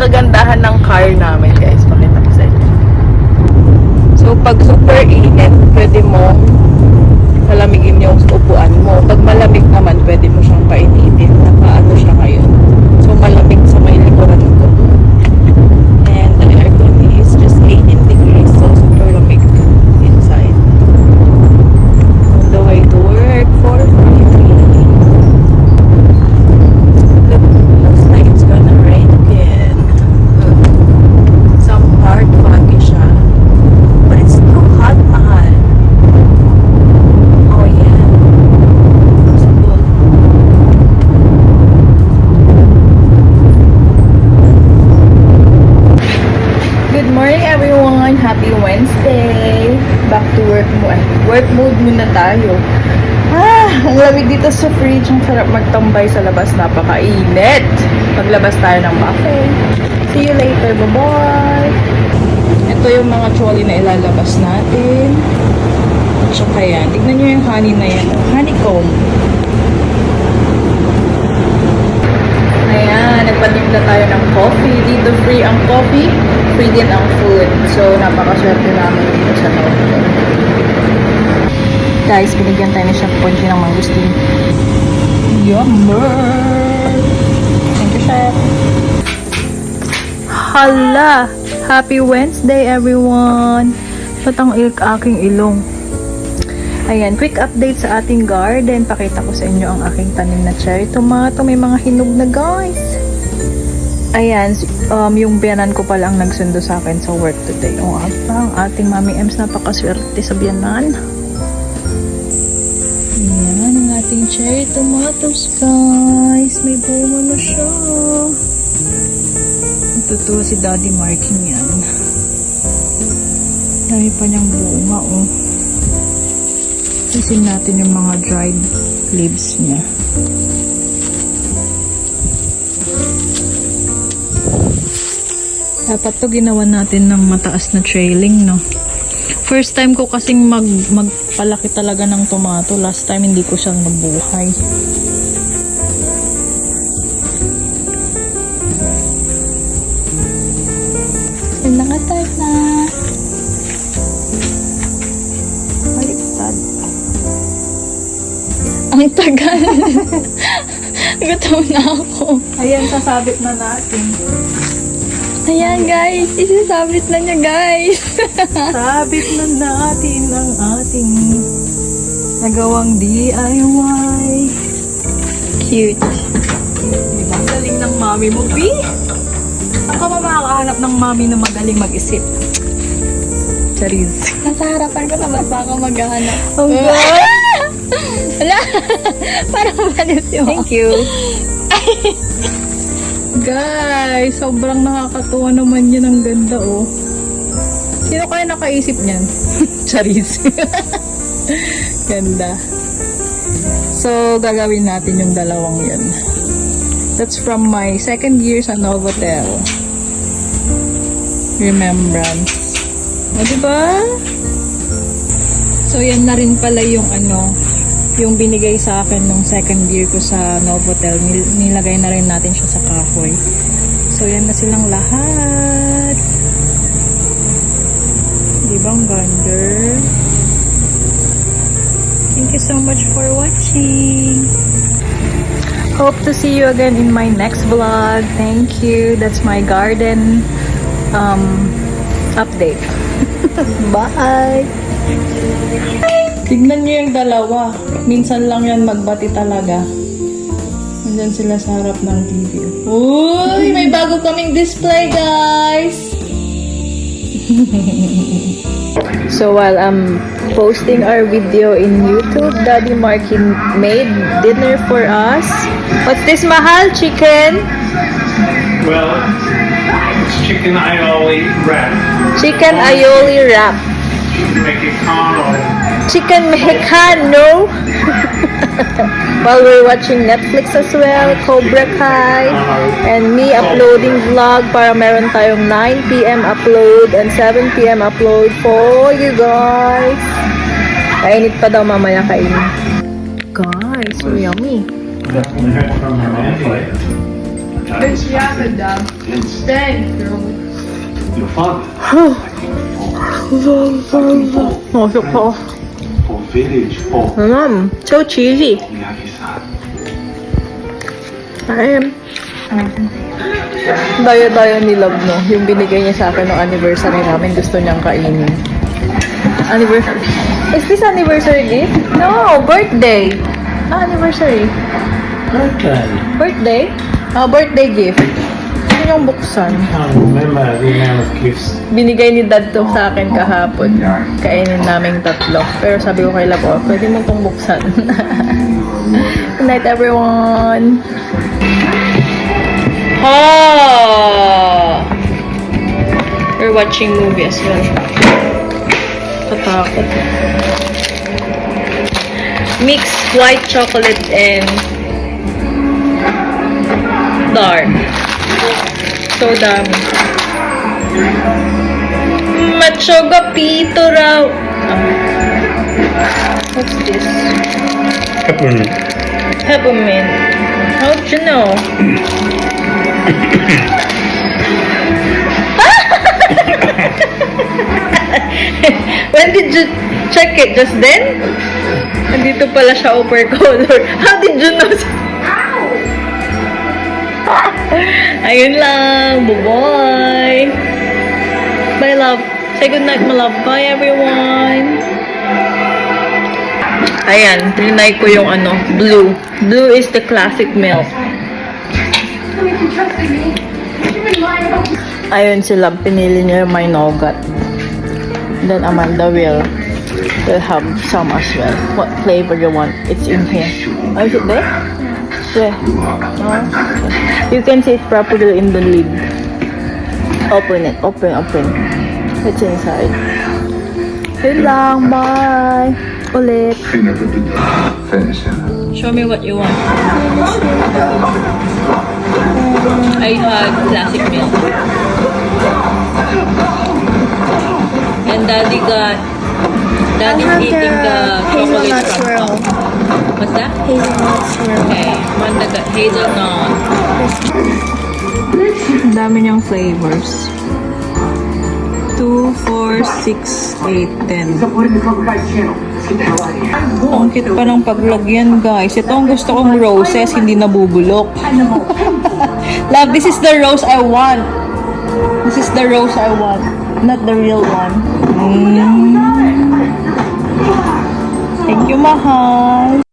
kagandahan ng car namin, guys. Pakita ko sa inyo. So, pag super init, pwede mo palamigin yung upuan mo. Pag malamig naman, pwede mo siyang painitin. Nakaano siya ngayon. So, malamig sa may likuran ko. And the aircon is just 18 degrees. So, super lamig inside. On the way to work, 4:43. Look, looks like it's gonna rain again. Some part foggy siya. But it's too hot, mahal. Oh yeah. Looks good. Good morning everyone! Happy Wednesday! Back to work mode. Work mode muna tayo. Ang lamig dito sa fridge. Ang sarap magtambay sa labas. Napakainit. Maglabas tayo ng buffet. See you later. Bye-bye! Ito yung mga trolley na ilalabas natin. At saka yan. Tignan nyo yung honey na yan. Honeycomb. Ayan. Nagpatimpla tayo ng coffee. Dito free ang coffee. Free din ang food. So, napakaswerte namin dito sa Novotel. Guys, binigyan tayo ni Chef Ponchi ng mangustin. Yummer! Thank you, Chef. Hala! Happy Wednesday, everyone! Ba't ang aking ilong? Ayan, quick update sa ating garden. Pakita ko sa inyo ang aking tanim na cherry tomato. May mga hinog na, guys. Ayan, yung biyanan ko pala ang nagsundo sa akin sa work today. O, ang ating Mami Ems, napakaswerte sa biyanan. Ayan, ang ating cherry tomatoes, guys. May bunga na siya. Natutuwa si Daddy Marking yan. Dami pa niyang bunga, oh. Isin natin yung mga dried leaves niya. Dapat to ginawa natin ng mataas na trailing, no? First time ko kasing magpalaki talaga ng tomato. Last time hindi ko siyang nabuhay. Naka-start na. Baliktad. Ang tagal. Gutom na ako. Ayan, sasabit na natin. Ayan, guys. Isasabit na niya, guys. Sabit na natin ang ating nagawang DIY. Cute. Diba? Ang galing ng mami mo, P. Saan ka ba makakahanap ng mami na magaling mag-isip? Charis. Nasa harapan ko na ba't baka maghahanap? Oh, God. Wala! Parang malis yun. Thank you. Guys, sobrang nakakatuwa naman yun. Ang ganda, oh. Sino kaya nakaisip niyan? Charis. Ganda. So, gagawin natin yung dalawang yun. That's from my second year sa Novotel. Remembrance. O, diba? So, yan na rin pala yung yung binigay sa akin nung second year ko sa Novotel. Nilagay na rin natin siya sa kahoy. So, yan na silang lahat. Diba ang ganda? Thank you so much for watching. Hope to see you again in my next vlog. Thank you. That's my garden update. Bye! Tignan nyo yung dalawa. Minsan lang yan magbati talaga. Nandyan sila sa harap ng TV. Uy! May bago kaming display, guys! So while I'm posting our video in YouTube, Daddy Marky made dinner for us. What's this, Mahal? Chicken? Well, it's chicken aioli wrap. Chicken aioli wrap. Mexicano. Chicken Mexicano. While we're watching Netflix as well, Cobra Kai, and me uploading vlog para meron tayong 9 p.m. upload and 7 p.m. upload for you guys. Kainit pa daw mamaya kainin. Guys, so yummy. Thanks, Dad. Vince, Thanks, girl. your father. Masok po. For village, for So cheesy. Miyagi-san. Ayun. Dayo-dayo ni Love, no? Yung binigay niya sa akin ng anniversary namin, gusto niyang kainin. Anniversary. Is this anniversary gift? No, birthday. Anniversary. Okay. Birthday? Birthday gift. Gusto niyang buksan. I can't remember the amount of gifts. Binigay ni Dad to sa akin kahapon. Kainin naming tatlo. Pero sabi ko kay Love, oh, pwede mo itong buksan. Good night, everyone. We're watching movie as well. Katakot. Mixed white chocolate and dark. So dami. Machoga pito raw. What's this? Peppermint. Peppermint. How'd you know? When did you check it? Just then? Nandito pala siya upper color. How did you know? Ayun lang. Bye-bye. Bye, love. Say goodnight, my love. Bye, everyone. Ayan, trinay ko yung blue. Blue is the classic milk. Ayun sila, pinili niya may nougat. Then Amanda will have some as well. What flavor you want? It's in here. Oh, is it there? Where? Oh, okay. You can see it properly in the lid. Open it. Open. It's inside. Yun lang. Bye. Ulit. Show me what you want. I had classic milk. And Daddy's eating the chocolate swirl. What's that? Hazelnut swirl. Okay, Amanda got hazelnut. Ang dami niyang flavors. 2, 4, 6, 8, 10. Ang cute pa ng paglagyan, guys. Ito ang gusto kong roses, hindi nabubulok. Love, this is the rose I want. This is the rose I want. Not the real one. Thank you, mahal.